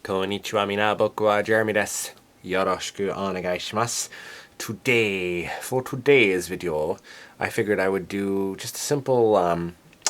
Konnichiwa mina, boku wa Jeremy desu. Yoroshiku onegaishimasu. Today, for today's video, I figured I would do just a simple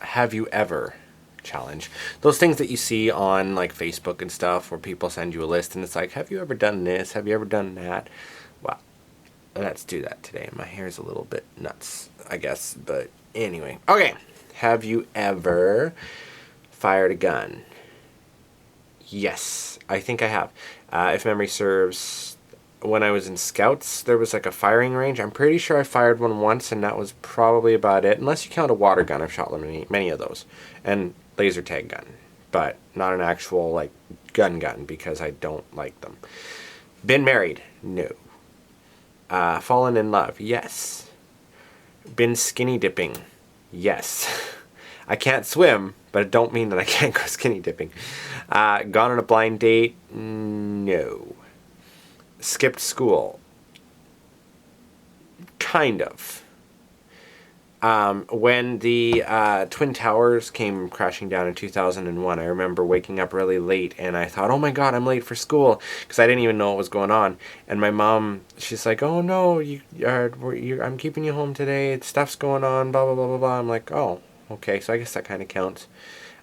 have you ever challenge. Those things that you see on like Facebook and stuff where people send you a list and it's like, have you ever done this? Have you ever done that? Well, let's do that today. My hair's a little bit nuts, I guess, but anyway. Okay, have you ever fired a gun? Yes, I think I have. If memory serves, when I was in Scouts, there was like a firing range. I'm pretty sure I fired one once, and that was probably about it. Unless you count a water gun, I've shot many of those. And laser tag gun, but not an actual like gun because I don't like them. Been married? No. Fallen in love? Yes. Been skinny dipping? Yes. I can't swim, but it don't mean that I can't go skinny dipping. Gone on a blind date? No. Skipped school? Kind of. When the Twin Towers came crashing down in 2001, I remember waking up really late and I thought, oh my god, I'm late for school, because I didn't even know what was going on. And my mom, she's like, oh no, I'm keeping you home today, stuff's going on, blah blah blah blah blah. I'm like, oh, okay, so I guess that kind of counts.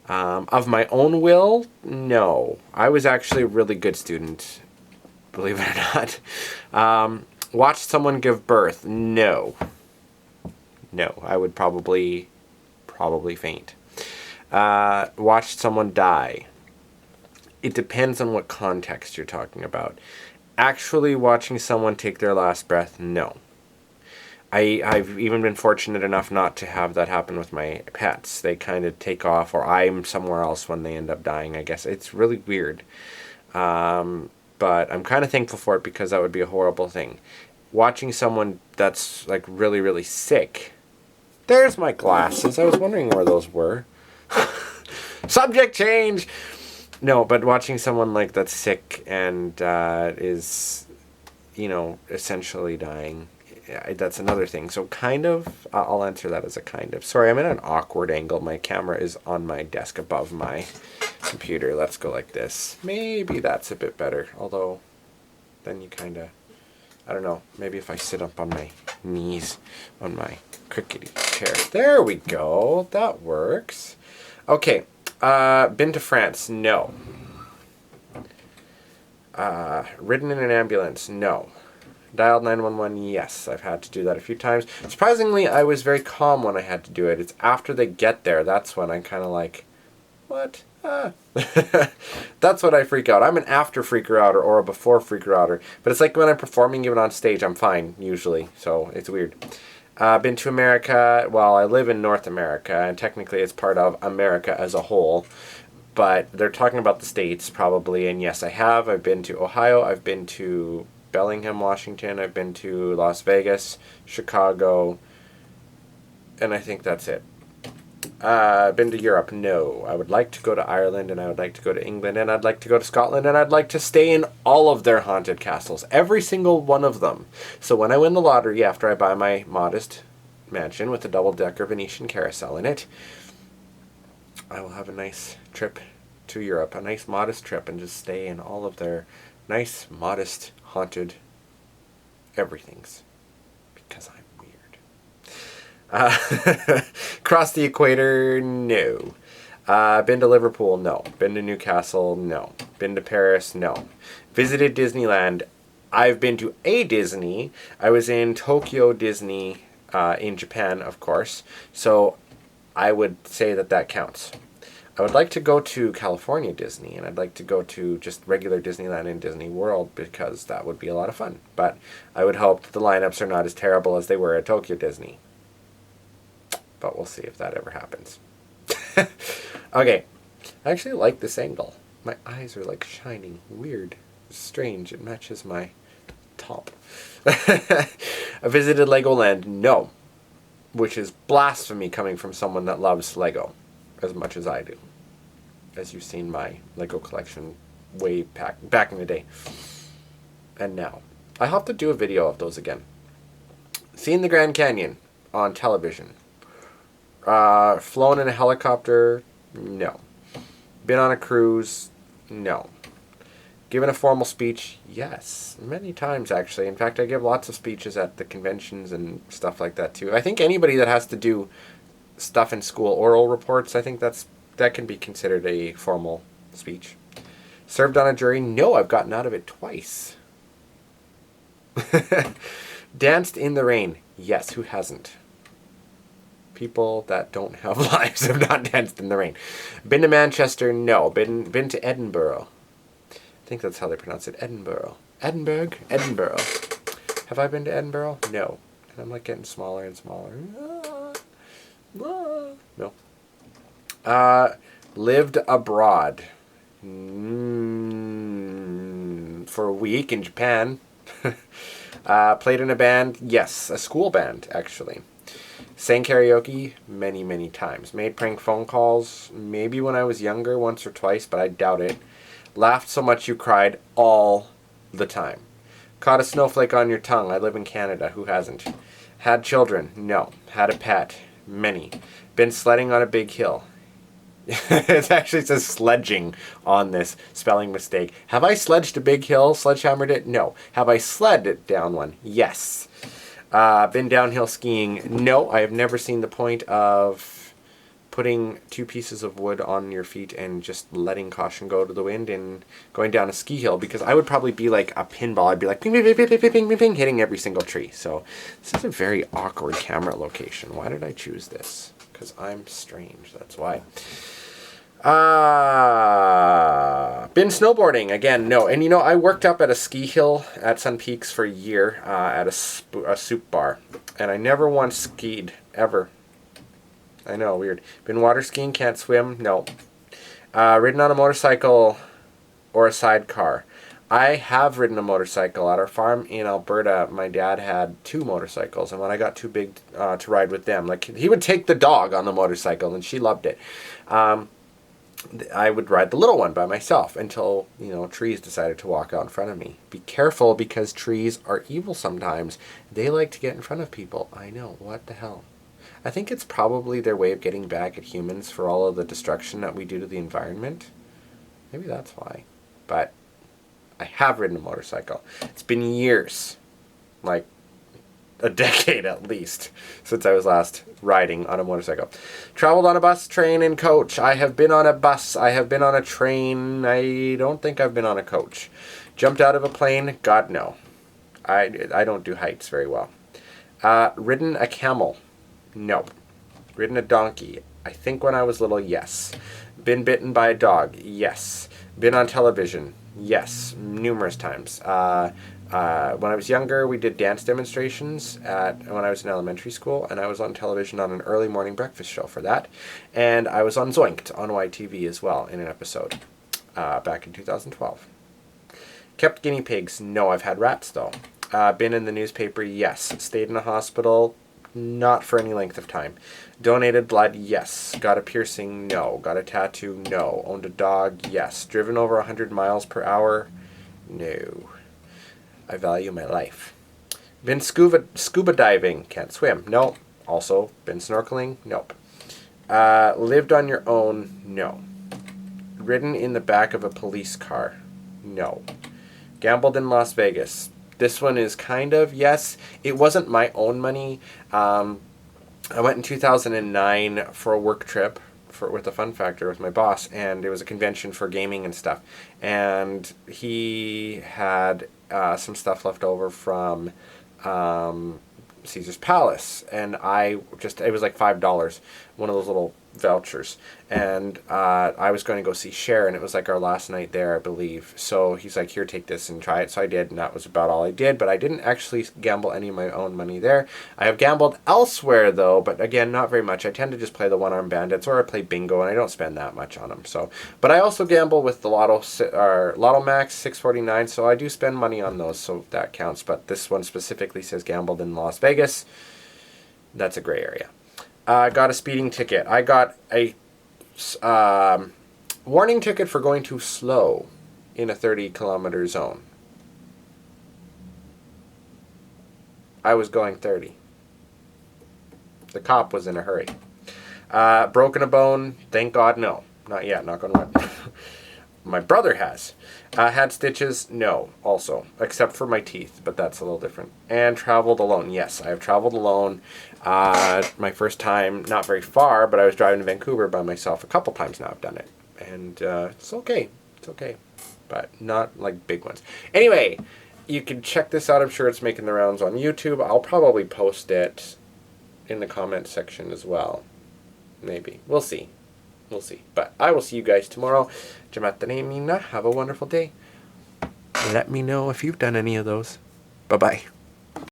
Of my own will, no. I was actually a really good student, believe it or not. Watched someone give birth? No. No, I would probably faint. Watched someone die? It depends on what context you're talking about. Actually watching someone take their last breath? No. I've even been fortunate enough not to have that happen with my pets. They kind of take off, or I'm somewhere else when they end up dying, I guess. It's really weird. But I'm kind of thankful for it because that would be a horrible thing. Watching someone that's like really, really sick. There's my glasses. I was wondering where those were. Subject change! No, but watching someone like that's sick and is, you know, essentially dying, that's another thing. So kind of, I'll answer that as a kind of. Sorry, I'm in an awkward angle. My camera is on my desk above my computer. Let's go like this. Maybe that's a bit better. Although, then you kind of, I don't know. Maybe if I sit up on my knees on my crickety chair. There we go. That works. Okay. Been to France? No. Ridden in an ambulance? No. Dialed 911? Yes. I've had to do that a few times. Surprisingly, I was very calm when I had to do it. It's after they get there, that's when I'm kind of like, what? That's when I freak out. I'm an after freaker outer or a before freaker outer. But it's like when I'm performing even on stage, I'm fine, usually. So it's weird. Been to America. Well, I live in North America, and technically it's part of America as a whole. But they're talking about the States, probably. And yes, I have. I've been to Ohio. I've been to Bellingham, Washington. I've been to Las Vegas, Chicago. And I think that's it. Been to Europe? No. I would like to go to Ireland, and I would like to go to England, and I'd like to go to Scotland, and I'd like to stay in all of their haunted castles. Every single one of them. So when I win the lottery, after I buy my modest mansion with a double-decker Venetian carousel in it, I will have a nice trip to Europe. A nice, modest trip, and just stay in all of their nice, modest, haunted everythings. Because I'm cross the equator? No. Been to Liverpool? No. Been to Newcastle? No. Been to Paris? No. Visited Disneyland? I've been to a Disney. I was in Tokyo Disney in Japan, of course. So I would say that counts. I would like to go to California Disney, and I'd like to go to just regular Disneyland and Disney World because that would be a lot of fun. But I would hope that the lineups are not as terrible as they were at Tokyo Disney. But we'll see if that ever happens. Okay. I actually like this angle. My eyes are like shining. Weird. Strange. It matches my top. I visited Legoland? No. Which is blasphemy coming from someone that loves Lego as much as I do. As you've seen my Lego collection way back in the day. And now. I have to do a video of those again. Seen the Grand Canyon on television. Flown in a helicopter? No. Been on a cruise? No. Given a formal speech, yes. Many times, actually. In fact, I give lots of speeches at the conventions and stuff like that, too. I think anybody that has to do stuff in school, oral reports, I think that can be considered a formal speech. Served on a jury? No, I've gotten out of it twice. Danced in the rain? Yes, who hasn't? People that don't have lives have not danced in the rain. Been to Manchester? No. Been to Edinburgh? I think that's how they pronounce it. Edinburgh. Edinburgh? Edinburgh. Have I been to Edinburgh? No. And I'm like getting smaller and smaller. No. Lived abroad. For a week in Japan. Played in a band. Yes, a school band, actually. Sang karaoke many, many times. Made prank phone calls, maybe when I was younger, once or twice, but I doubt it. Laughed so much you cried all the time. Caught a snowflake on your tongue. I live in Canada. Who hasn't? Had children? No. Had a pet? Many. Been sledding on a big hill. It actually says sledging on this spelling mistake. Have I sledged a big hill? Sledgehammered it? No. Have I sled it down one? Yes. Been downhill skiing? No. I have never seen the point of putting 2 pieces of wood on your feet and just letting caution go to the wind and going down a ski hill, because I would probably be like a pinball. I'd be like ping, ping, ping, ping, ping, ping, ping, ping, hitting every single tree. So this is a very awkward camera location. Why did I choose this? Because I'm strange. That's why. Been snowboarding? Again, no. And I worked up at a ski hill at Sun Peaks for a year at a soup bar. And I never once skied, ever. I know, weird. Been water skiing? Can't swim? No. Ridden on a motorcycle or a sidecar? I have ridden a motorcycle. At our farm in Alberta, my dad had 2 motorcycles. And when I got too big to ride with them, like he would take the dog on the motorcycle and she loved it. I would ride the little one by myself until, trees decided to walk out in front of me. Be careful, because trees are evil sometimes. They like to get in front of people. I know, what the hell? I think it's probably their way of getting back at humans for all of the destruction that we do to the environment. Maybe that's why. But I have ridden a motorcycle. It's been years, like a decade at least, since I was last riding on a motorcycle. Traveled on a bus, train, and coach. I have been on a bus. I have been on a train. I don't think I've been on a coach. Jumped out of a plane? God, no. I don't do heights very well. Ridden a camel? No. Ridden a donkey? I think when I was little, yes. Been bitten by a dog? Yes. Been on television? Yes. Numerous times. When I was younger, we did dance demonstrations when I was in elementary school, and I was on television on an early morning breakfast show for that. And I was on Zoinked on YTV as well in an episode back in 2012. Kept guinea pigs? No, I've had rats though. Been in the newspaper? Yes. Stayed in a hospital? Not for any length of time. Donated blood? Yes. Got a piercing? No. Got a tattoo? No. Owned a dog? Yes. Driven over 100 miles per hour? No. I value my life. Been scuba diving? Can't swim? No. Also, been snorkeling? Nope. Lived on your own? No. Ridden in the back of a police car? No. Gambled in Las Vegas? This one is kind of yes. It wasn't my own money. I went in 2009 for a work trip with a Fun Factor with my boss, and it was a convention for gaming and stuff. And he had some stuff left over from Caesar's Palace, and it was like $5, one of those little vouchers, and I was going to go see Cher, and it was like our last night there, I believe. So he's like, here, take this and try it. So I did, and that was about all I did, but I didn't actually gamble any of my own money there. I have gambled elsewhere though, but again, not very much. I tend to just play the one-arm bandits, or I play bingo, and I don't spend that much on them. So, but I also gamble with the Lotto Max 649, so I do spend money on those, so that counts. But this one specifically says gambled in Las Vegas. That's a gray area. Got a speeding ticket. I got a warning ticket for going too slow in a 30-kilometer zone. I was going 30. The cop was in a hurry. Broken a bone? Thank God, no. Not yet, knock on wood. My brother has. Had stitches? No, also. Except for my teeth, but that's a little different. And traveled alone. Yes, I have traveled alone. My first time, not very far, but I was driving to Vancouver by myself a couple times now I've done it. And it's okay. It's okay. But not like big ones. Anyway, you can check this out. I'm sure it's making the rounds on YouTube. I'll probably post it in the comment section as well. Maybe. We'll see. We'll see. But I will see you guys tomorrow. Have a wonderful day. Let me know if you've done any of those. Bye-bye.